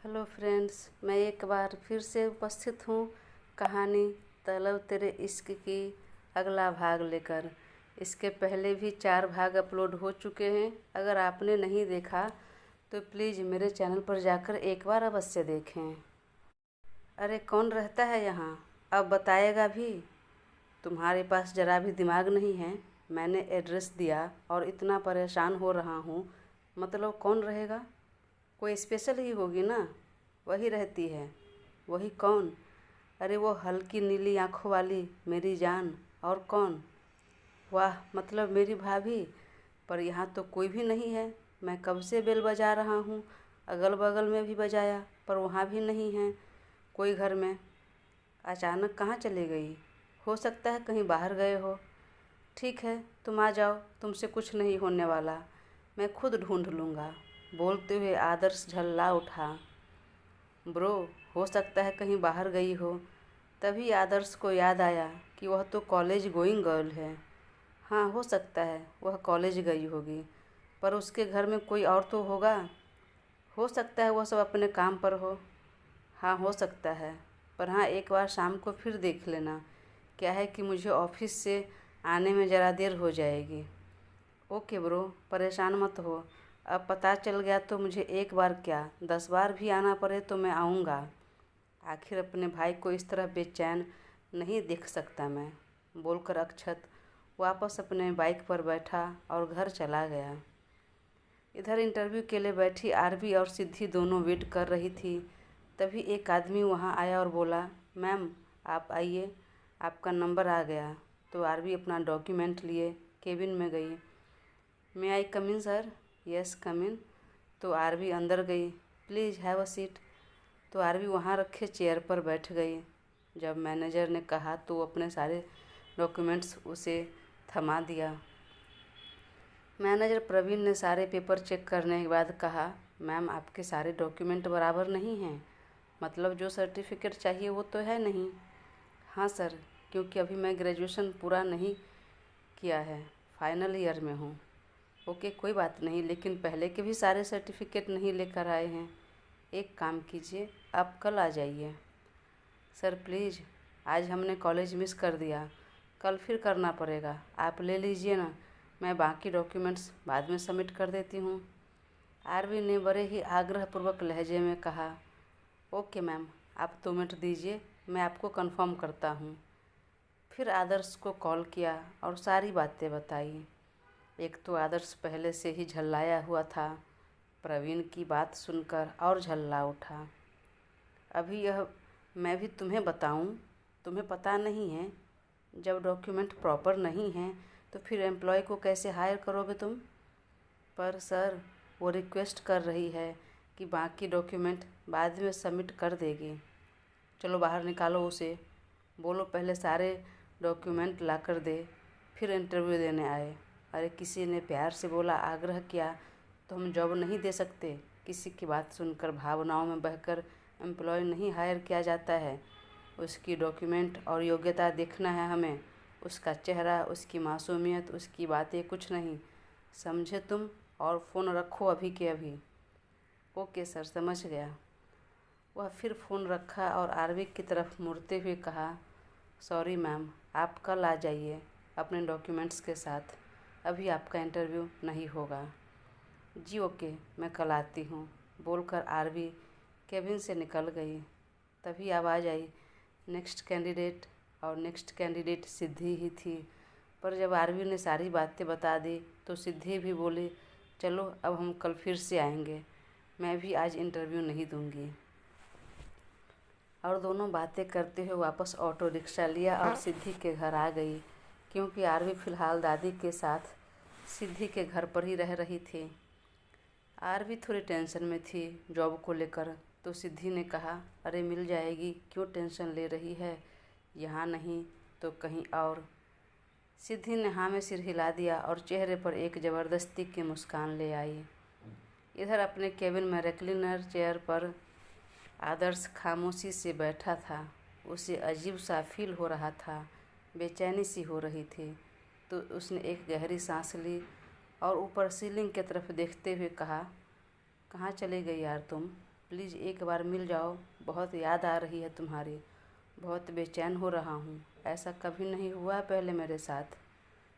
Hello friends, मैं एक बार फिर से उपस्थित हूँ कहानी तलब तेरे इश्क की अगला भाग लेकर। इसके पहले भी 4 भाग अपलोड हो चुके हैं। अगर आपने नहीं देखा तो प्लीज़ मेरे चैनल पर जाकर एक बार अवश्य देखें। अरे कौन रहता है यहाँ, अब बताएगा भी? तुम्हारे पास ज़रा भी दिमाग नहीं है। मैंने एड्रेस दिया और इतना परेशान हो रहा हूँ, मतलब कौन रहेगा? कोई स्पेशल ही होगी ना, वही रहती है। वही कौन? अरे वो हल्की नीली आँखों वाली मेरी जान। और कौन? वाह, मतलब मेरी भाभी। पर यहाँ तो कोई भी नहीं है। मैं कब से बेल बजा रहा हूँ, अगल बगल में भी बजाया पर वहाँ भी नहीं है कोई घर में। अचानक कहाँ चली गई? हो सकता है कहीं बाहर गए हो। ठीक है, तुम आ जाओ, तुमसे कुछ नहीं होने वाला, मैं खुद ढूंढ लूँगा। बोलते हुए आदर्श झल्ला उठा। ब्रो, हो सकता है कहीं बाहर गई हो। तभी आदर्श को याद आया कि वह तो कॉलेज गोइंग गर्ल है। हाँ, हो सकता है वह कॉलेज गई होगी, पर उसके घर में कोई और तो होगा। हो सकता है वह सब अपने काम पर हो। हाँ, हो सकता है। पर हाँ, एक बार शाम को फिर देख लेना। क्या है कि मुझे ऑफिस से आने में ज़रा देर हो जाएगी। ओके ब्रो, परेशान मत हो। अब पता चल गया तो मुझे एक बार क्या 10 बार भी आना पड़े तो मैं आऊँगा। आखिर अपने भाई को इस तरह बेचैन नहीं देख सकता मैं, बोलकर अक्षत वापस अपने बाइक पर बैठा और घर चला गया। इधर इंटरव्यू के लिए बैठी आरवी और सिद्धि दोनों वेट कर रही थी। तभी एक आदमी वहां आया और बोला, मैम आप आइए, आपका नंबर आ गया। तो आरवी अपना डॉक्यूमेंट लिए केबिन में गई। मे आई कम इन सर? यस कम इन। तो आरवी अंदर गई। Please have a seat. तो आरवी वहाँ रखे चेयर पर बैठ गई। जब मैनेजर ने कहा तो वो अपने सारे डॉक्यूमेंट्स उसे थमा दिया। मैनेजर प्रवीण ने सारे पेपर चेक करने के बाद कहा, मैम आपके सारे डॉक्यूमेंट बराबर नहीं हैं, मतलब जो सर्टिफिकेट चाहिए वो तो है नहीं। हाँ सर, क्योंकि अभी मैं ग्रेजुएशन पूरा नहीं किया है, फाइनल ईयर में हूँ। ओके, कोई बात नहीं, लेकिन पहले के भी सारे सर्टिफिकेट नहीं लेकर आए हैं। एक काम कीजिए, आप कल आ जाइए। सर प्लीज़, आज हमने कॉलेज मिस कर दिया, कल फिर करना पड़ेगा। आप ले लीजिए ना, मैं बाकी डॉक्यूमेंट्स बाद में सबमिट कर देती हूँ। आरवी ने बड़े ही आग्रहपूर्वक लहजे में कहा। ओके मैम, आप 2 मिनट दीजिए, मैं आपको कंफर्म करता हूँ। फिर आदर्श को कॉल किया और सारी बातें बताई। एक तो आदर्श पहले से ही झल्लाया हुआ था, प्रवीण की बात सुनकर और झल्ला उठा। अभी यह मैं भी तुम्हें बताऊं, तुम्हें पता नहीं है, जब डॉक्यूमेंट प्रॉपर नहीं हैं तो फिर एम्प्लॉय को कैसे हायर करोगे तुम? पर सर, वो रिक्वेस्ट कर रही है कि बाकी डॉक्यूमेंट बाद में सबमिट कर देगी। चलो बाहर निकालो उसे, बोलो पहले सारे डॉक्यूमेंट ला कर दे, फिर इंटरव्यू देने आए। अरे किसी ने प्यार से बोला, आग्रह किया तो हम जॉब नहीं दे सकते? किसी की बात सुनकर भावनाओं में बहकर एम्प्लॉय नहीं हायर किया जाता है। उसकी डॉक्यूमेंट और योग्यता देखना है हमें, उसका चेहरा, उसकी मासूमियत, उसकी बातें, कुछ नहीं। समझे तुम? और फ़ोन रखो अभी के अभी। ओके सर, समझ गया। वह फिर फ़ोन रखा और आरवी की तरफ मुड़ते हुए कहा, सॉरी मैम, आप कल आ जाइए अपने डॉक्यूमेंट्स के साथ, अभी आपका इंटरव्यू नहीं होगा। जी ओके, मैं कल आती हूँ, बोलकर आरवी केबिन से निकल गई। तभी आवाज़ आई, नेक्स्ट कैंडिडेट। और नेक्स्ट कैंडिडेट सिद्धि ही थी। पर जब आरवी ने सारी बातें बता दी तो सिद्धि भी बोली, चलो अब हम कल फिर से आएंगे, मैं भी आज इंटरव्यू नहीं दूंगी। और दोनों बातें करते हुए वापस ऑटो रिक्शा लिया और सिद्धि के घर आ गई, क्योंकि आरवी फ़िलहाल दादी के साथ सिद्धि के घर पर ही रह रही थी। आरवी थोड़ी टेंशन में थी जॉब को लेकर, तो सिद्धि ने कहा, अरे मिल जाएगी, क्यों टेंशन ले रही है, यहाँ नहीं तो कहीं और। सिद्धि ने हाँ में सिर हिला दिया और चेहरे पर एक ज़बरदस्ती की मुस्कान ले आई। इधर अपने केबिन में रेक्लिनर चेयर पर आदर्श खामोशी से बैठा था। उसे अजीब सा फील हो रहा था, बेचैनी सी हो रही थी। तो उसने एक गहरी सांस ली और ऊपर सीलिंग की तरफ देखते हुए कहा, कहाँ चली गई यार तुम? प्लीज़ एक बार मिल जाओ, बहुत याद आ रही है तुम्हारी, बहुत बेचैन हो रहा हूँ। ऐसा कभी नहीं हुआ पहले मेरे साथ,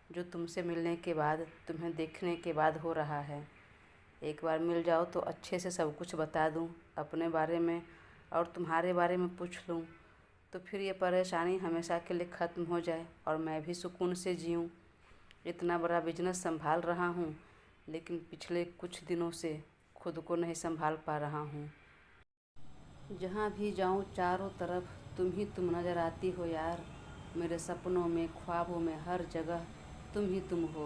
जो तुमसे मिलने के बाद, तुम्हें देखने के बाद हो रहा है। एक बार मिल जाओ तो अच्छे से सब कुछ बता दूँ अपने बारे में और तुम्हारे बारे में पूछ लूँ, तो फिर ये परेशानी हमेशा के लिए ख़त्म हो जाए और मैं भी सुकून से जीऊँ। इतना बड़ा बिजनेस संभाल रहा हूँ, लेकिन पिछले कुछ दिनों से खुद को नहीं संभाल पा रहा हूँ। जहाँ भी जाऊँ चारों तरफ तुम ही तुम नज़र आती हो यार। मेरे सपनों में, ख्वाबों में, हर जगह तुम ही तुम हो,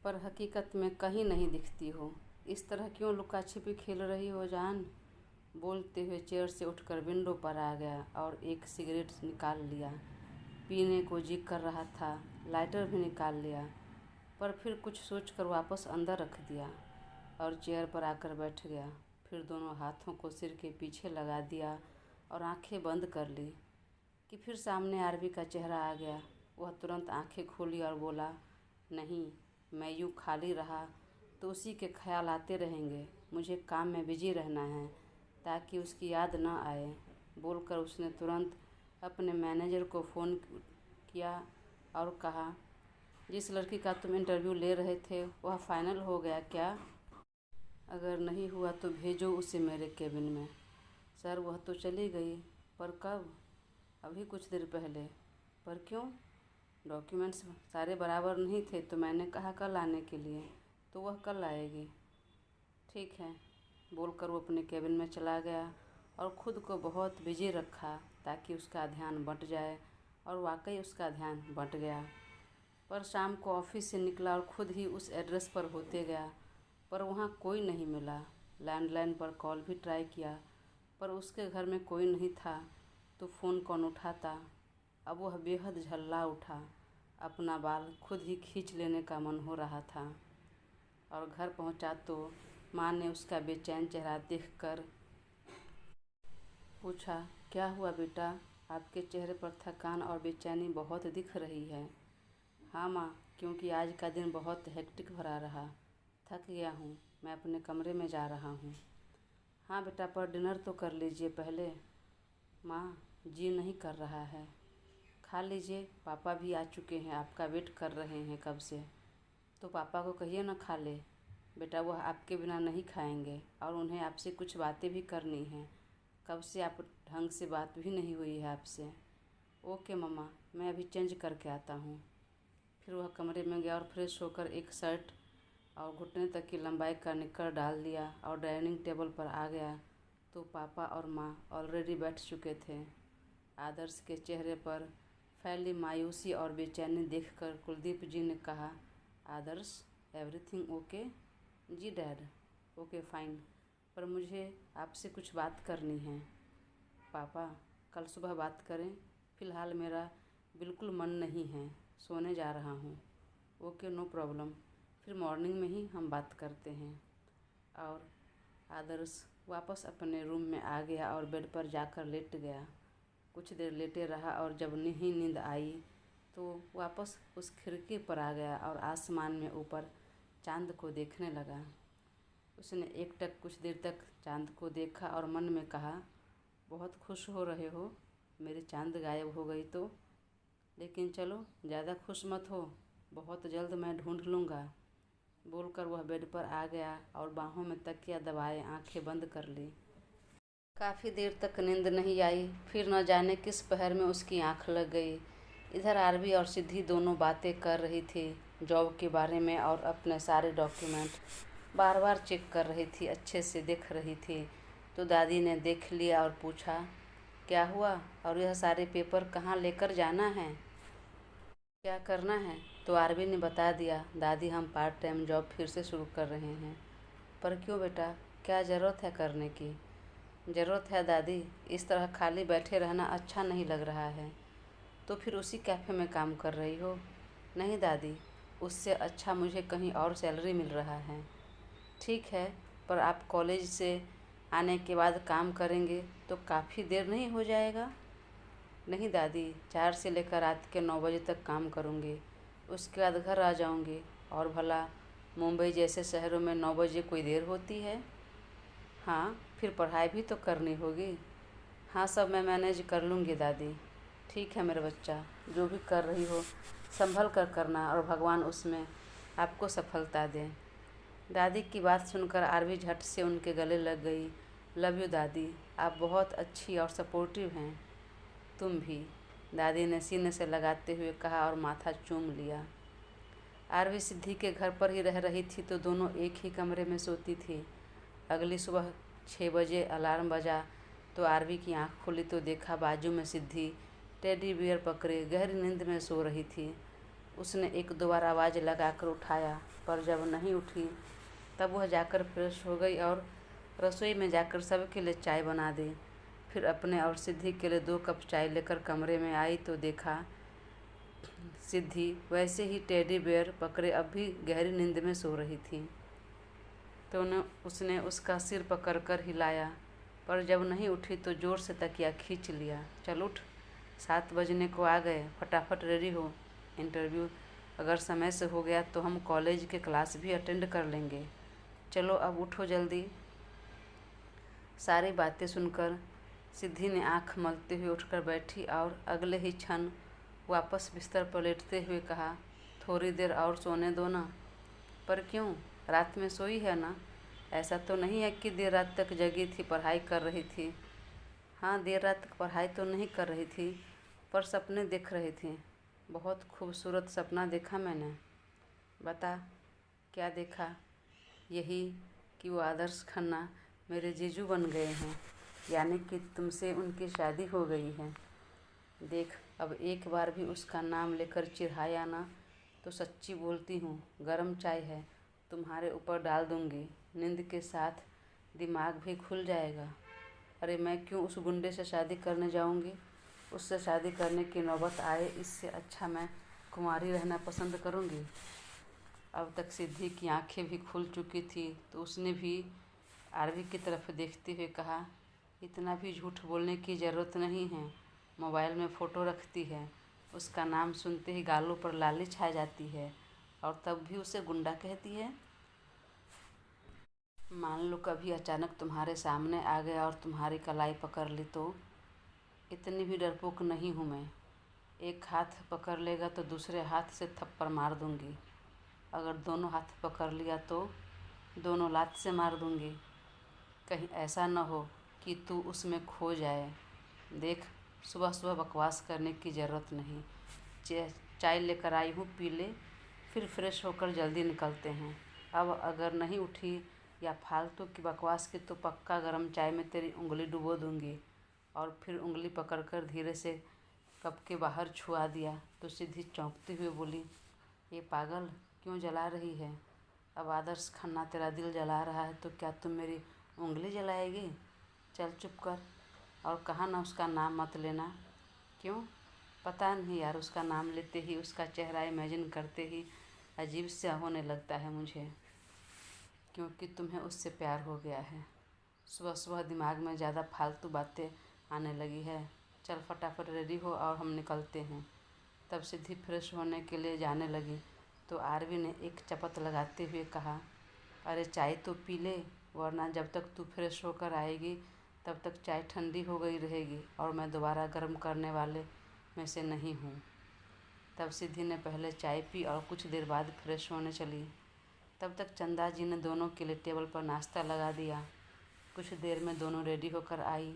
पर हकीकत में कहीं नहीं दिखती हो। इस तरह क्यों लुका छिपी खेल रही हो जान? बोलते हुए चेयर से उठकर विंडो पर आ गया और एक सिगरेट निकाल लिया। पीने को जी कर रहा था, लाइटर भी निकाल लिया, पर फिर कुछ सोचकर वापस अंदर रख दिया और चेयर पर आकर बैठ गया। फिर दोनों हाथों को सिर के पीछे लगा दिया और आंखें बंद कर ली कि फिर सामने आरवी का चेहरा आ गया। वह तुरंत आंखें खोली और बोला, नहीं, मैं यूँ खाली रहा तो उसी के ख्याल आते रहेंगे। मुझे काम में बिजी रहना है ताकि उसकी याद न आए। बोलकर उसने तुरंत अपने मैनेजर को फ़ोन किया और कहा, जिस लड़की का तुम इंटरव्यू ले रहे थे वह फाइनल हो गया क्या? अगर नहीं हुआ तो भेजो उसे मेरे केबिन में। सर वह तो चली गई। पर कब? अभी कुछ देर पहले। पर क्यों? डॉक्यूमेंट्स सारे बराबर नहीं थे तो मैंने कहा कल आने के लिए, तो वह कल आएगी। ठीक है, बोलकर वो अपने केबिन में चला गया और ख़ुद को बहुत बिजी रखा ताकि उसका ध्यान बंट जाए, और वाकई उसका ध्यान बंट गया। पर शाम को ऑफिस से निकला और ख़ुद ही उस एड्रेस पर होते गया, पर वहाँ कोई नहीं मिला। लैंडलाइन पर कॉल भी ट्राई किया, पर उसके घर में कोई नहीं था, तो फ़ोन कौन उठाता। अब वह बेहद झल्ला उठा। अपना बाल खुद ही खींच लेने का मन हो रहा था। और घर पहुंचा तो माँ ने उसका बेचैन चेहरा देखकर पूछा, क्या हुआ बेटा? आपके चेहरे पर थकान और बेचैनी बहुत दिख रही है। हाँ माँ, क्योंकि आज का दिन बहुत हेक्टिक भरा रहा। थक गया हूँ, मैं अपने कमरे में जा रहा हूँ। हाँ बेटा, पर डिनर तो कर लीजिए पहले। माँ, जी नहीं कर रहा है। खा लीजिए, पापा भी आ चुके हैं, आपका वेट कर रहे हैं कब से। तो पापा को कहिए ना खा ले। बेटा, वह आपके बिना नहीं खाएंगे और उन्हें आपसे कुछ बातें भी करनी हैं। कब से आप ढंग से बात भी नहीं हुई है आपसे। ओके मम्मा, मैं अभी चेंज करके आता हूँ। फिर वह कमरे में गया और फ्रेश होकर एक शर्ट और घुटने तक की लंबाई का निक्कर डाल दिया और डाइनिंग टेबल पर आ गया तो पापा और माँ ऑलरेडी बैठ चुके थे। आदर्श के चेहरे पर फैली मायूसी और बेचैनी देखकर कुलदीप जी ने कहा, आदर्श, एवरीथिंग ओके? जी डैड, ओके फाइन, पर मुझे आपसे कुछ बात करनी है। पापा, कल सुबह बात करें, फ़िलहाल मेरा बिल्कुल मन नहीं है, सोने जा रहा हूँ। ओके, नो प्रॉब्लम, फिर मॉर्निंग में ही हम बात करते हैं। और आदर्श वापस अपने रूम में आ गया और बेड पर जाकर लेट गया। कुछ देर लेटे रहा और जब नहीं नींद आई तो वापस उस खिड़की पर आ गया और आसमान में ऊपर चांद को देखने लगा। उसने एकटक कुछ देर तक चांद को देखा और मन में कहा, बहुत खुश हो रहे हो, मेरी चांद गायब हो गई तो। लेकिन चलो, ज़्यादा खुश मत हो, बहुत जल्द मैं ढूंढ लूँगा। बोलकर वह बेड पर आ गया और बाहों में तकिया दबाए आंखें बंद कर ली। काफ़ी देर तक नींद नहीं आई। फिर न जाने किस पहर में उसकी आंख लग गई। इधर आरवी और सिद्धि दोनों बातें कर रही थी जॉब के बारे में और अपने सारे डॉक्यूमेंट बार बार चेक कर रही थी, अच्छे से देख रही थी। तो दादी ने देख लिया और पूछा, क्या हुआ और यह सारे पेपर कहाँ लेकर जाना है, क्या करना है? तो आरवी ने बता दिया, दादी हम पार्ट टाइम जॉब फिर से शुरू कर रहे हैं। पर क्यों बेटा, क्या ज़रूरत है करने की? ज़रूरत है दादी, इस तरह खाली बैठे रहना अच्छा नहीं लग रहा है। तो फिर उसी कैफ़े में काम कर रही हो? नहीं दादी, उससे अच्छा मुझे कहीं और सैलरी मिल रहा है। ठीक है, पर आप कॉलेज से आने के बाद काम करेंगे तो काफ़ी देर नहीं हो जाएगा? नहीं दादी, 4 से लेकर रात के 9 बजे तक काम करूँगी, उसके बाद घर आ जाऊँगी। और भला मुंबई जैसे शहरों में 9 बजे कोई देर होती है? हाँ, फिर पढ़ाई भी तो करनी होगी। हाँ, सब मैं मैनेज कर लूँगी दादी। ठीक है मेरा बच्चा, जो भी कर रही हो संभल कर करना और भगवान उसमें आपको सफलता दें। दादी की बात सुनकर आरवी झट से उनके गले लग गई। लव यू दादी, आप बहुत अच्छी और सपोर्टिव हैं। तुम भी, दादी ने सीने से लगाते हुए कहा और माथा चूम लिया। आरवी सिद्धि के घर पर ही रह रही थी तो दोनों एक ही कमरे में सोती थी। अगली सुबह 6 बजे अलार्म बजा तो आरवी की आंख खुली तो देखा बाजू में सिद्धि टेडी बियर पकड़े गहरी नींद में सो रही थी। उसने एक दो बार आवाज़ लगाकर उठाया, पर जब नहीं उठी तब वह जाकर फ्रेश हो गई और रसोई में जाकर सबके लिए चाय बना दी। फिर अपने और सिद्धि के लिए 2 कप चाय लेकर कमरे में आई तो देखा सिद्धि वैसे ही टेडी बेयर पकड़े अब भी गहरी नींद में सो रही थी। तो उसने उसका सिर पकड़कर हिलाया, पर जब नहीं उठी तो ज़ोर से तकिया खींच लिया। चल उठ, 7 बजने को आ गए, फटाफट रेडी हो। इंटरव्यू अगर समय से हो गया तो हम कॉलेज के क्लास भी अटेंड कर लेंगे। चलो अब उठो जल्दी। सारी बातें सुनकर सिद्धि ने आँख मलते हुए उठकर बैठी और अगले ही क्षण वापस बिस्तर पर लेटते हुए कहा, थोड़ी देर और सोने दो ना। पर क्यों, रात में सोई है ना? ऐसा तो नहीं है कि देर रात तक जगी थी, पढ़ाई कर रही थी। हाँ, देर रात तक पढ़ाई तो नहीं कर रही थी, पर सपने देख रही थी। बहुत खूबसूरत सपना देखा मैंने। बता, क्या देखा? यही कि वो आदर्श खन्ना मेरे जीजू बन गए हैं, यानी कि तुमसे उनकी शादी हो गई है। देख, अब एक बार भी उसका नाम लेकर चिढ़ाया ना तो सच्ची बोलती हूँ, गरम चाय है तुम्हारे ऊपर डाल दूँगी। नींद के साथ दिमाग भी खुल जाएगा। अरे मैं क्यों उस गुंडे से शादी करने जाऊँगी? उससे शादी करने की नौबत आए, इससे अच्छा मैं कुंवारी रहना पसंद करूँगी। अब तक सिद्धि की आंखें भी खुल चुकी थी तो उसने भी आरवी की तरफ देखते हुए कहा, इतना भी झूठ बोलने की ज़रूरत नहीं है। मोबाइल में फ़ोटो रखती है, उसका नाम सुनते ही गालों पर लाली छा जाती है और तब भी उसे गुंडा कहती है। मान लो कभी अचानक तुम्हारे सामने आ गया और तुम्हारी कलाई पकड़ ली तो? इतनी भी डरपोक नहीं हूँ मैं। एक हाथ पकड़ लेगा तो दूसरे हाथ से थप्पड़ मार दूँगी। अगर दोनों हाथ पकड़ लिया तो दोनों लात से मार दूँगी। कहीं ऐसा न हो कि तू उसमें खो जाए। देख, सुबह सुबह बकवास करने की ज़रूरत नहीं। चाय लेकर आई हूँ, पी ले, फिर फ्रेश होकर जल्दी निकलते हैं। अब अगर नहीं उठी या फालतू की बकवास की तो पक्का गरम चाय में तेरी उंगली डुबो दूँगी। और फिर उंगली पकड़कर धीरे से कप के बाहर छुआ दिया तो सिद्धि चौंकते हुए बोली, ये पागल क्यों जला रही है? अब आदर्श खन्ना तेरा दिल जला रहा है तो क्या तुम मेरी उंगली जलाएगी? चल चुप कर और कहा ना उसका नाम मत लेना। क्यों? पता नहीं यार, उसका नाम लेते ही उसका चेहरा इमेजिन करते ही अजीब सा होने लगता है मुझे, क्योंकि तुम्हें उससे प्यार हो गया है। सुबह सुबह दिमाग में ज़्यादा फालतू बातें आने लगी है। चल फटाफट रेडी हो और हम निकलते हैं। तब सिद्धि फ्रेश होने के लिए जाने लगी तो आरवी ने एक चपत लगाते हुए कहा, अरे चाय तो पी ले, वरना जब तक तू फ्रेश होकर आएगी तब तक चाय ठंडी हो गई रहेगी और मैं दोबारा गर्म करने वाले में से नहीं हूँ। तब सिद्धि ने पहले चाय पी और कुछ देर बाद फ्रेश होने चली। तब तक चंदा जी ने दोनों के लिए टेबल पर नाश्ता लगा दिया। कुछ देर में दोनों रेडी होकर आई।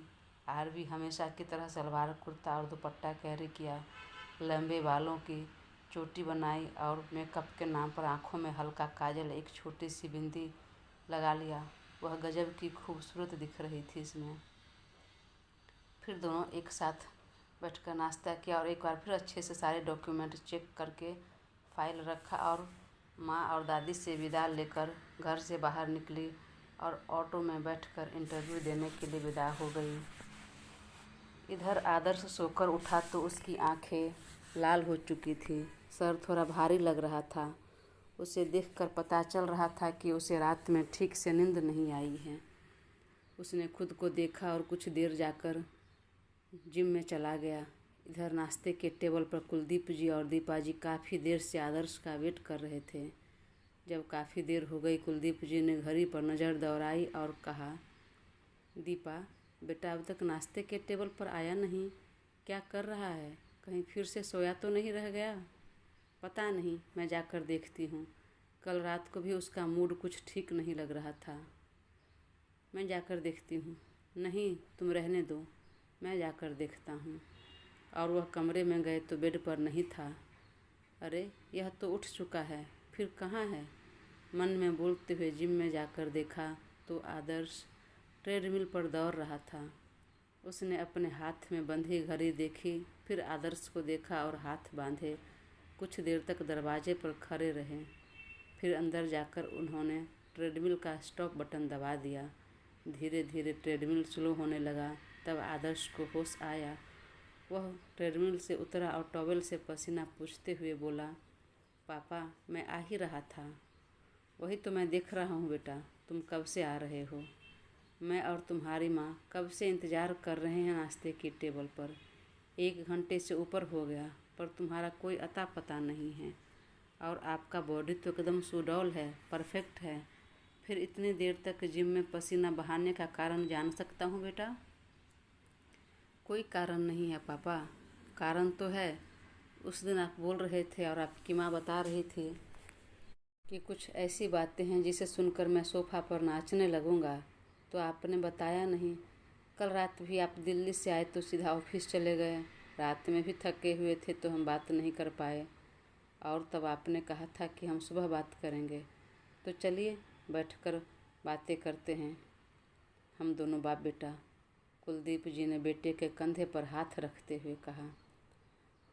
आरवी हमेशा की तरह सलवार कुर्ता और दुपट्टा कैरी किया, लंबे बालों की चोटी बनाई और मेकअप के नाम पर आँखों में हल्का काजल, एक छोटी सी बिंदी लगा लिया। वह गजब की खूबसूरत दिख रही थी इसमें। फिर दोनों एक साथ बैठकर नाश्ता किया और एक बार फिर अच्छे से सारे डॉक्यूमेंट चेक करके फाइल रखा और माँ और दादी से विदा लेकर घर से बाहर निकली और ऑटो में बैठकर इंटरव्यू देने के लिए विदा हो गई। इधर आदर्श सोकर उठा तो उसकी आंखें लाल हो चुकी थी, सर थोड़ा भारी लग रहा था। उसे देखकर पता चल रहा था कि उसे रात में ठीक से नींद नहीं आई है। उसने खुद को देखा और कुछ देर जाकर जिम में चला गया। इधर नाश्ते के टेबल पर कुलदीप जी और दीपा जी काफ़ी देर से आदर्श का वेट कर रहे थे। जब काफ़ी देर हो गई कुलदीप जी ने घड़ी पर नज़र दौड़ाई और कहा, दीपा, बेटा अब तक नाश्ते के टेबल पर आया नहीं, क्या कर रहा है? कहीं फिर से सोया तो नहीं रह गया? पता नहीं, मैं जाकर देखती हूँ। कल रात को भी उसका मूड कुछ ठीक नहीं लग रहा था। मैं जाकर देखती हूँ। नहीं, तुम रहने दो, मैं जाकर देखता हूँ। और वह कमरे में गए तो बेड पर नहीं था। अरे, यह तो उठ चुका है, फिर कहाँ है? मन में बोलते हुए जिम में जाकर देखा तो आदर्श ट्रेडमिल पर दौड़ रहा था। उसने अपने हाथ में बंधी घड़ी देखी, फिर आदर्श को देखा और हाथ बांधे कुछ देर तक दरवाजे पर खड़े रहे। फिर अंदर जाकर उन्होंने ट्रेडमिल का स्टॉप बटन दबा दिया। धीरे धीरे ट्रेडमिल स्लो होने लगा। तब आदर्श को होश आया। वह ट्रेडमिल से उतरा और टॉवेल से पसीना पोंछते हुए बोला, पापा, मैं आ ही रहा था। वही तो मैं देख रहा हूँ बेटा, तुम कब से आ रहे हो। मैं और तुम्हारी माँ कब से इंतज़ार कर रहे हैं नाश्ते की टेबल पर। 1 घंटे से ऊपर हो गया, पर तुम्हारा कोई अता पता नहीं है। और आपका बॉडी तो एकदम सुडौल है, परफेक्ट है। फिर इतनी देर तक जिम में पसीना बहाने का कारण जान सकता हूँ बेटा? कोई कारण नहीं है पापा। कारण तो है। उस दिन आप बोल रहे थे और आपकी माँ बता रही थी कि कुछ ऐसी बातें हैं जिसे सुनकर मैं सोफ़ा पर नाचने लगूंगा, तो आपने बताया नहीं। कल रात भी आप दिल्ली से आए तो सीधा ऑफिस चले गए। रात में भी थके हुए थे तो हम बात नहीं कर पाए। और तब आपने कहा था कि हम सुबह बात करेंगे। तो चलिए बैठकर बातें करते हैं, हम दोनों बाप बेटा। कुलदीप जी ने बेटे के कंधे पर हाथ रखते हुए कहा।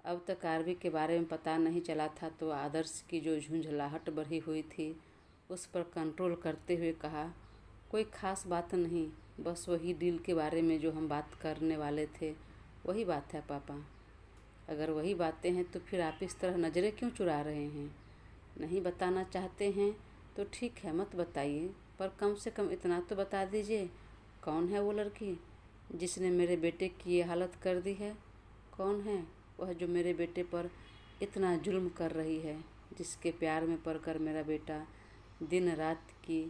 अब तक आरवी के बारे में पता नहीं चला था, तो आदर्श की जो झुंझलाहट बढ़ी हुई थी उस पर कंट्रोल करते हुए कहा, कोई ख़ास बात नहीं, बस वही डील के बारे में जो हम बात करने वाले थे, वही बात है पापा। अगर वही बातें हैं तो फिर आप इस तरह नज़रें क्यों चुरा रहे हैं? नहीं बताना चाहते हैं तो ठीक है, मत बताइए, पर कम से कम इतना तो बता दीजिए, कौन है वो लड़की जिसने मेरे बेटे की ये हालत कर दी है? कौन है वह जो मेरे बेटे पर इतना जुल्म कर रही है, जिसके प्यार में पड़कर मेरा बेटा दिन रात की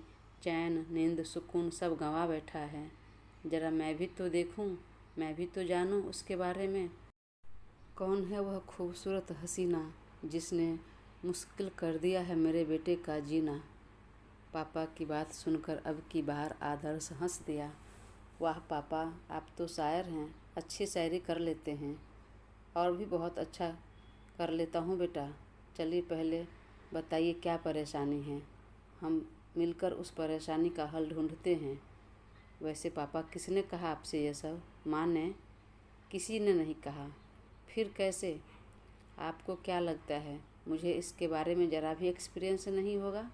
चैन, नींद, सुकून सब गंवा बैठा है? ज़रा मैं भी तो देखूं, मैं भी तो जानूं उसके बारे में। कौन है वह खूबसूरत हसीना जिसने मुश्किल कर दिया है मेरे बेटे का जीना? पापा की बात सुनकर अब की बार आदर्श हंस दिया। वाह पापा, आप तो शायर हैं, अच्छी शायरी कर लेते हैं। और भी बहुत अच्छा कर लेता हूँ बेटा। चलिए पहले बताइए क्या परेशानी है, हम मिलकर उस परेशानी का हल ढूंढते हैं। वैसे पापा, किसने कहा आपसे ये सब? माँ ने? किसी ने नहीं कहा। फिर कैसे? आपको क्या लगता है मुझे इसके बारे में ज़रा भी एक्सपीरियंस नहीं होगा?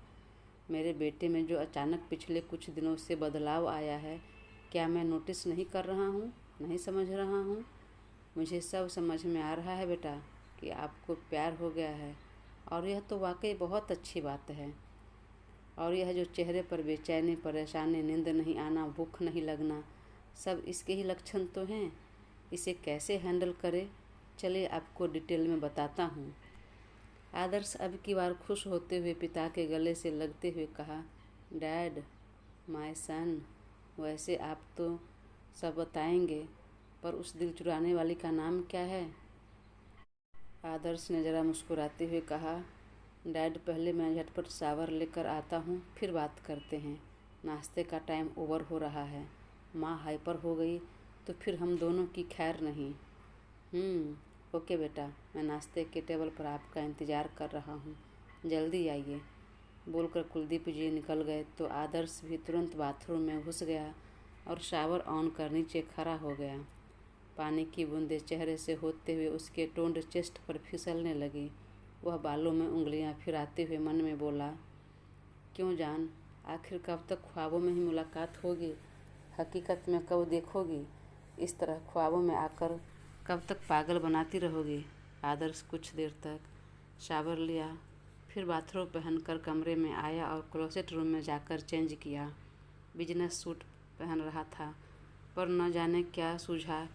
मेरे बेटे में जो अचानक पिछले कुछ दिनों से बदलाव आया है, क्या मैं नोटिस नहीं कर रहा हूँ, नहीं समझ रहा हूँ? मुझे सब समझ में आ रहा है बेटा कि आपको प्यार हो गया है, और यह तो वाकई बहुत अच्छी बात है। और यह जो चेहरे पर बेचैनी, परेशानी, नींद नहीं आना, भूख नहीं लगना, सब इसके ही लक्षण तो हैं। इसे कैसे हैंडल करें, चलिए आपको डिटेल में बताता हूँ। आदर्श अब की बार खुश होते हुए पिता के गले से लगते हुए कहा, डैड, माय सन, वैसे आप तो सब बताएंगे, पर उस दिल चुराने वाली का नाम क्या है? आदर्श ने ज़रा मुस्कुराते हुए कहा, डैड, पहले मैं झटपट शावर लेकर आता हूँ, फिर बात करते हैं। नाश्ते का टाइम ओवर हो रहा है। माँ हाइपर हो गई तो फिर हम दोनों की खैर नहीं। ओके बेटा, मैं नाश्ते के टेबल पर आपका इंतज़ार कर रहा हूँ, जल्दी आइए। बोलकर कुलदीप जी निकल गए तो आदर्श भी तुरंत बाथरूम में घुस गया और शावर ऑन कर नीचे खड़ा हो गया। पानी की बूंदें चेहरे से होते हुए उसके टोन्ड चेस्ट पर फिसलने लगी। वह बालों में उंगलियां फिराते हुए मन में बोला, क्यों जान, आखिर कब तक ख्वाबों में ही मुलाकात होगी, हकीकत में कब देखोगी? इस तरह ख्वाबों में आकर कब तक पागल बनाती रहोगी? आदर्श कुछ देर तक शावर लिया, फिर बाथरोब पहनकर कमरे में आया और क्लोसेट रूम में जाकर चेंज किया। बिजनेस सूट पहन रहा था, पर न जाने क्या सूझा,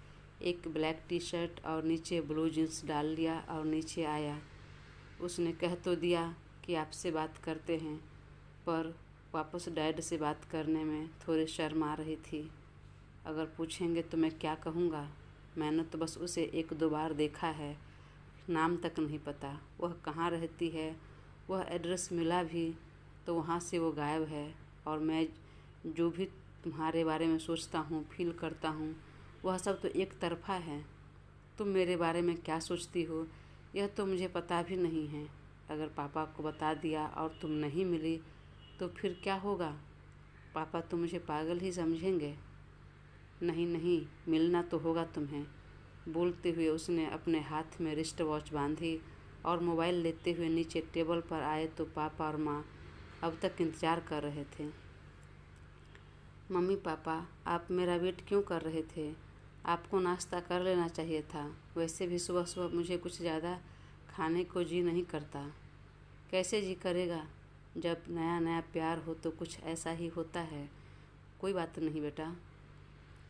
एक ब्लैक टी शर्ट और नीचे ब्लू जींस डाल लिया और नीचे आया। उसने कह तो दिया कि आपसे बात करते हैं, पर वापस डैड से बात करने में थोड़ी शर्म आ रही थी। अगर पूछेंगे तो मैं क्या कहूँगा? मैंने तो बस उसे 1-2 बार देखा है, नाम तक नहीं पता। वह कहाँ रहती है, वह एड्रेस मिला भी तो वहाँ से वो गायब है। और मैं जो भी तुम्हारे बारे में सोचता हूँ, फील करता हूँ, वह सब तो एक तरफ़ा है। तुम मेरे बारे में क्या सोचती हो यह तो मुझे पता भी नहीं है। अगर पापा को बता दिया और तुम नहीं मिली तो फिर क्या होगा? पापा तो मुझे पागल ही समझेंगे। नहीं नहीं, मिलना तो होगा तुम्हें। बोलते हुए उसने अपने हाथ में रिस्ट वॉच बांधी और मोबाइल लेते हुए नीचे टेबल पर आए तो पापा और माँ अब तक इंतज़ार कर रहे थे। मम्मी पापा, आप मेरा वेट क्यों कर रहे थे? आपको नाश्ता कर लेना चाहिए था। वैसे भी सुबह सुबह मुझे कुछ ज़्यादा खाने को जी नहीं करता। कैसे जी करेगा? जब नया नया प्यार हो तो कुछ ऐसा ही होता है। कोई बात नहीं बेटा,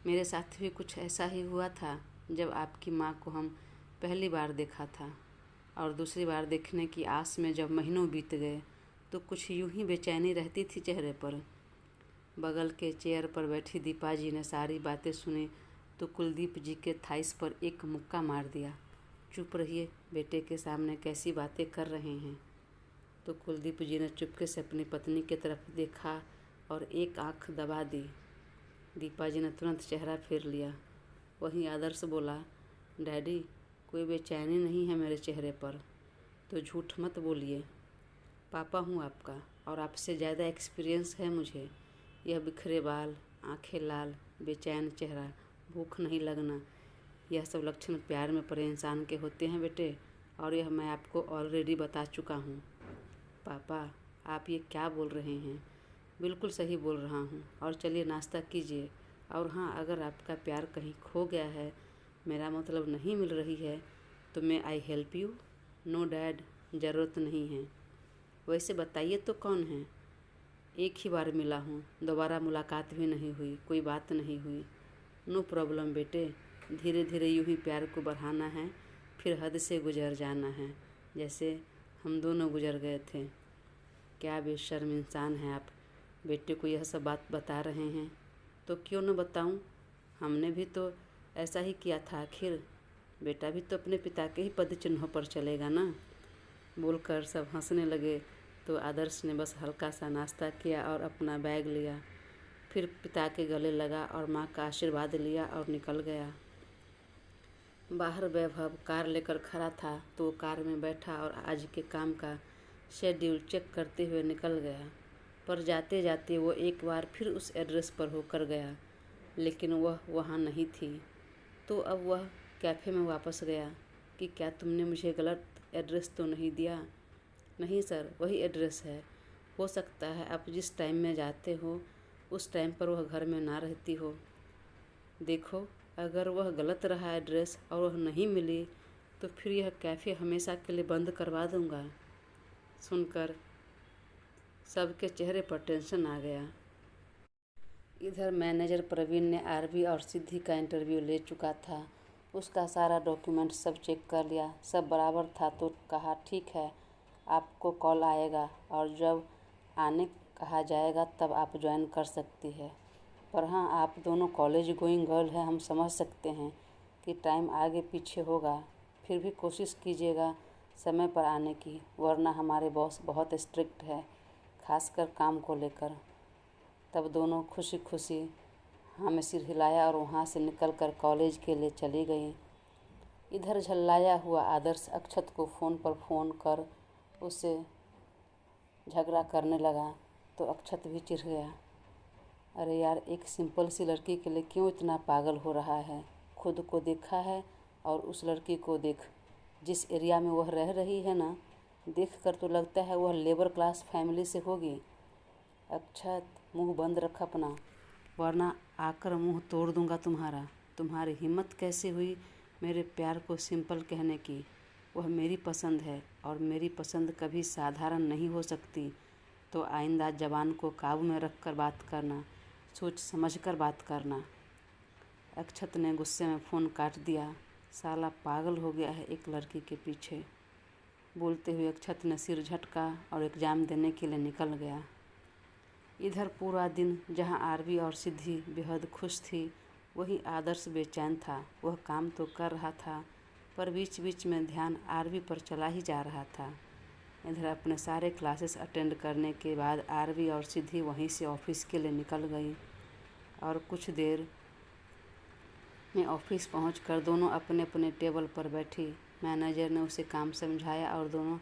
मेरे साथ भी कुछ ऐसा ही हुआ था जब आपकी माँ को हम पहली बार देखा था। और दूसरी बार देखने की आस में जब महीनों बीत गए तो कुछ यूं ही बेचैनी रहती थी चेहरे पर। बगल के चेयर पर बैठी दीपा जी ने सारी बातें सुनी तो कुलदीप जी के थाइस पर एक मुक्का मार दिया। चुप रहिए, बेटे के सामने कैसी बातें कर रहे हैं। तो कुलदीप जी ने चुपके से अपनी पत्नी की तरफ देखा और एक आंख दबा दी। दीपा जी ने तुरंत चेहरा फेर लिया। वहीं आदर्श बोला, डैडी, कोई बेचैनी नहीं है मेरे चेहरे पर, तो झूठ मत बोलिए। पापा हूँ आपका और आपसे ज़्यादा एक्सपीरियंस है मुझे। यह बिखरे बाल, आंखें लाल, बेचैन चेहरा, भूख नहीं लगना, यह सब लक्षण प्यार में पड़े इंसान के होते हैं बेटे, और यह मैं आपको ऑलरेडी बता चुका हूँ। पापा, आप ये क्या बोल रहे हैं? बिल्कुल सही बोल रहा हूँ। और चलिए नाश्ता कीजिए। और हाँ, अगर आपका प्यार कहीं खो गया है, मेरा मतलब नहीं मिल रही है, तो मैं I help you? No dad, ज़रूरत नहीं है। वैसे बताइए तो कौन है? एक ही बार मिला हूँ, दोबारा मुलाकात भी नहीं हुई, कोई बात नहीं हुई। नो प्रॉब्लम बेटे, धीरे धीरे यूँ ही प्यार को बढ़ाना है, फिर हद से गुजर जाना है, जैसे हम दोनों गुजर गए थे। क्या बेशर्म इंसान हैं आप, बेटे को यह सब बात बता रहे हैं। तो क्यों न बताऊं, हमने भी तो ऐसा ही किया था। आखिर बेटा भी तो अपने पिता के ही पद चिन्हों पर चलेगा ना। बोलकर सब हंसने लगे तो आदर्श ने बस हल्का सा नाश्ता किया और अपना बैग लिया, फिर पिता के गले लगा और माँ का आशीर्वाद लिया और निकल गया। बाहर वैभव कार लेकर खड़ा था तो वो कार में बैठा और आज के काम का शेड्यूल चेक करते हुए निकल गया। पर जाते जाते वो एक बार फिर उस एड्रेस पर होकर गया, लेकिन वह वहाँ नहीं थी। तो अब वह कैफ़े में वापस गया कि क्या तुमने मुझे गलत एड्रेस तो नहीं दिया? नहीं सर, वही एड्रेस है। हो सकता है आप जिस टाइम में जाते हो उस टाइम पर वह घर में ना रहती हो। देखो, अगर वह गलत रहा एड्रेस और वह नहीं मिली तो फिर यह कैफ़े हमेशा के लिए बंद करवा दूँगा। सुनकर सबके चेहरे पर टेंशन आ गया। इधर मैनेजर प्रवीण ने आरवी और सिद्धि का इंटरव्यू ले चुका था। उसका सारा डॉक्यूमेंट सब चेक कर लिया, सब बराबर था तो कहा ठीक है, आपको कॉल आएगा और जब आने कहा जाएगा तब आप ज्वाइन कर सकती है। पर हाँ, आप दोनों कॉलेज गोइंग गर्ल हैं, हम समझ सकते हैं कि टाइम आगे पीछे होगा, फिर भी कोशिश कीजिएगा समय पर आने की, वरना हमारे बॉस बहुत स्ट्रिक्ट है, खासकर काम को लेकर। तब दोनों खुशी खुशी हाँ में सिर हिलाया और वहाँ से निकलकर कॉलेज के लिए चली गई। इधर झल्लाया हुआ आदर्श अक्षत को फ़ोन पर फ़ोन कर उससे झगड़ा करने लगा तो अक्षत भी चिढ़ गया। अरे यार, एक सिंपल सी लड़की के लिए क्यों इतना पागल हो रहा है? खुद को देखा है और उस लड़की को देख, जिस एरिया में वह रह रही है ना, देख कर तो लगता है वह लेबर क्लास फैमिली से होगी। अक्षत, मुंह बंद रख अपना, वरना आकर मुंह तोड़ दूंगा तुम्हारा। तुम्हारी हिम्मत कैसे हुई मेरे प्यार को सिंपल कहने की? वह मेरी पसंद है और मेरी पसंद कभी साधारण नहीं हो सकती। तो आइंदा ज़बान को काबू में रख कर बात करना, सोच समझ कर बात करना। अक्षत ने गुस्से में फ़ोन काट दिया। साला पागल हो गया है एक लड़की के पीछे। बोलते हुए अक्षत ने सिर झटका और एग्ज़ाम देने के लिए निकल गया। इधर पूरा दिन जहां आरवी और सिद्धि बेहद खुश थी, वही आदर्श बेचैन था। वह काम तो कर रहा था पर बीच बीच में ध्यान आरवी पर चला ही जा रहा था। इधर अपने सारे क्लासेस अटेंड करने के बाद आरवी और सिद्धि वहीं से ऑफिस के लिए निकल गई और कुछ देर में ऑफिस पहुंचकर दोनों अपने अपने टेबल पर बैठी। मैनेजर ने उसे काम समझाया और दोनों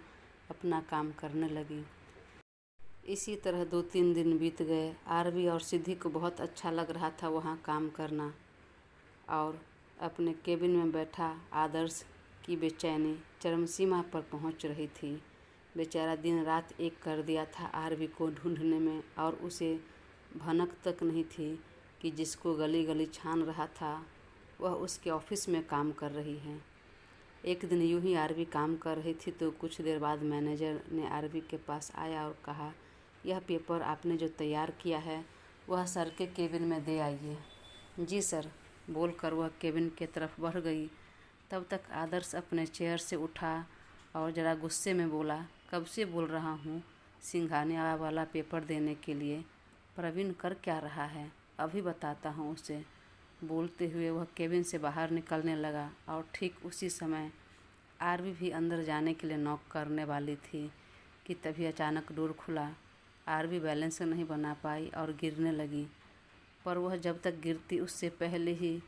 अपना काम करने लगी। इसी तरह 2-3 दिन बीत गए। आरवी और सिद्धि को बहुत अच्छा लग रहा था वहाँ काम करना और अपने केबिन में बैठा आदर्श की बेचैनी चरम सीमा पर पहुँच रही थी। बेचारा दिन रात एक कर दिया था आरवी को ढूंढने में और उसे भनक तक नहीं थी कि जिसको गली गली छान रहा था वह उसके ऑफिस में काम कर रही है। एक दिन यूं ही आरवी काम कर रही थी तो कुछ देर बाद मैनेजर ने आरवी के पास आया और कहा, यह पेपर आपने जो तैयार किया है वह सर के केबिन में दे आइए। जी सर, बोलकर वह केबिन की तरफ बढ़ गई। तब तक आदर्श अपने चेयर से उठा और ज़रा गुस्से में बोला, कब से बोल रहा हूँ सिंघानिया वाला पेपर देने के लिए। प्रवीण कर क्या रहा है, अभी बताता हूँ उसे। बोलते हुए वह केबिन से बाहर निकलने लगा और ठीक उसी समय आरवी भी अंदर जाने के लिए नॉक करने वाली थी कि तभी अचानक डोर खुला। आरवी बैलेंस नहीं बना पाई और गिरने लगी, पर वह जब तक गिरती उससे पहले ही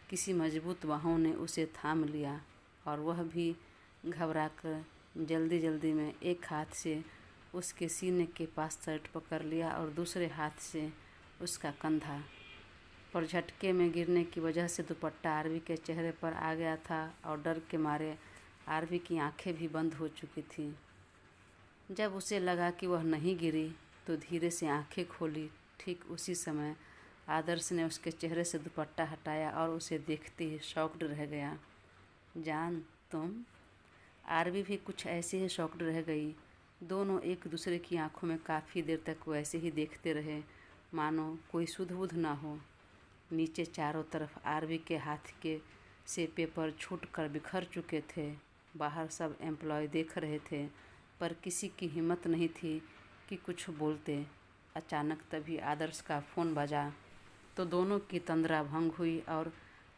किसी मजबूत बाहों ने उसे थाम लिया और वह भी घबराकर जल्दी जल्दी में एक हाथ से उसके सीने के पास शर्ट पकड़ लिया और दूसरे हाथ से उसका कंधा। पर झटके में गिरने की वजह से दुपट्टा आरवी के चेहरे पर आ गया था और डर के मारे आरवी की आंखें भी बंद हो चुकी थी। जब उसे लगा कि वह नहीं गिरी तो धीरे से आंखें खोली। ठीक उसी समय आदर्श ने उसके चेहरे से दुपट्टा हटाया और उसे देखते ही शॉक्ड रह गया। जान तुम? आरवी भी कुछ ऐसे ही शॉक्ड रह गई। दोनों एक दूसरे की आंखों में काफ़ी देर तक वैसे ही देखते रहे मानो कोई सुध-बुध ना हो। नीचे चारों तरफ आरवी के हाथ के से पेपर छूट कर बिखर चुके थे। बाहर सब एम्प्लॉय देख रहे थे पर किसी की हिम्मत नहीं थी कि कुछ बोलते। अचानक तभी आदर्श का फ़ोन बजा तो दोनों की तंद्रा भंग हुई और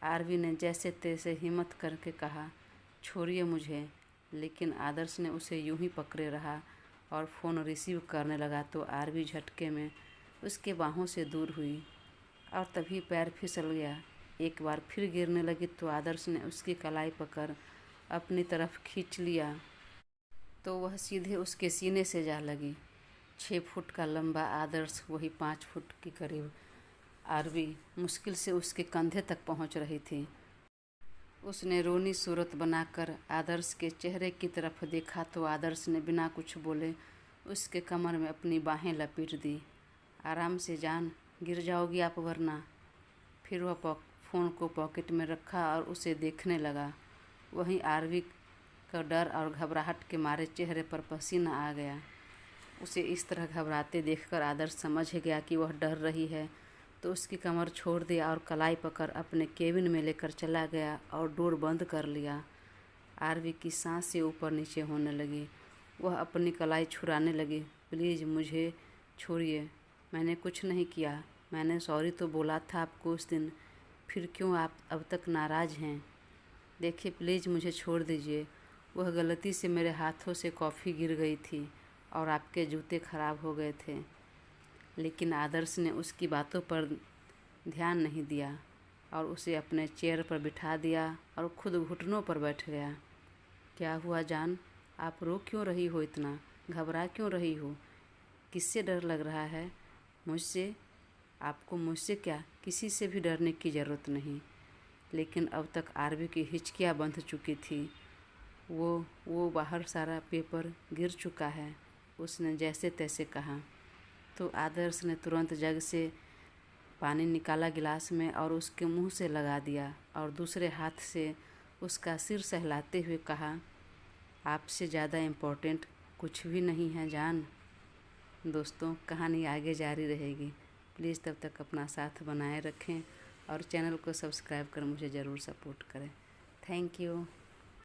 आरवी ने जैसे तैसे हिम्मत करके कहा, छोड़िए मुझे। लेकिन आदर्श ने उसे यूं ही पकड़े रहा और फ़ोन रिसीव करने लगा तो आरवी झटके में उसके बाहों से दूर हुई और तभी पैर फिसल गया। एक बार फिर गिरने लगी तो आदर्श ने उसकी कलाई पकड़ अपनी तरफ खींच लिया तो वह सीधे उसके सीने से जा लगी। 6 फुट का लंबा आदर्श वही 5 फुट के करीब आरवी मुश्किल से उसके कंधे तक पहुंच रही थी। उसने रोनी सूरत बनाकर आदर्श के चेहरे की तरफ देखा तो आदर्श ने बिना कुछ बोले उसके कमर में अपनी बाहें लपेट दी। आराम से जान, गिर जाओगी आप वरना। फिर वह फ़ोन को पॉकेट में रखा और उसे देखने लगा। वहीं आरवी का डर और घबराहट के मारे चेहरे पर पसीना आ गया। उसे इस तरह घबराते देखकर आदर्श समझ गया कि वह डर रही है तो उसकी कमर छोड़ दिया और कलाई पकड़ अपने केबिन में लेकर चला गया और डोर बंद कर लिया। आरवी की सांसें ऊपर नीचे होने लगी। वह अपनी कलाई छुड़ाने लगी। प्लीज़ मुझे छोड़िए, मैंने कुछ नहीं किया। मैंने सॉरी तो बोला था आपको उस दिन, फिर क्यों आप अब तक नाराज़ हैं? देखिए प्लीज़ मुझे छोड़ दीजिए। वह गलती से मेरे हाथों से कॉफ़ी गिर गई थी और आपके जूते खराब हो गए थे। लेकिन आदर्श ने उसकी बातों पर ध्यान नहीं दिया और उसे अपने चेयर पर बिठा दिया और खुद घुटनों पर बैठ गया। क्या हुआ जान, आप रो क्यों रही हो इतना? घबरा क्यों रही हो? किससे डर लग रहा है? मुझसे? आपको मुझसे क्या, किसी से भी डरने की ज़रूरत नहीं। लेकिन अब तक आरवी की हिचकियाँ बंध चुकी थी। वो बाहर सारा पेपर गिर चुका है, उसने जैसे तैसे कहा। तो आदर्श ने तुरंत जग से पानी निकाला गिलास में और उसके मुंह से लगा दिया और दूसरे हाथ से उसका सिर सहलाते हुए कहा, आपसे ज़्यादा इम्पोर्टेंट कुछ भी नहीं है जान। दोस्तों, कहानी आगे जारी रहेगी। प्लीज़ तब तक अपना साथ बनाए रखें और चैनल को सब्सक्राइब कर मुझे ज़रूर सपोर्ट करें। Thank you.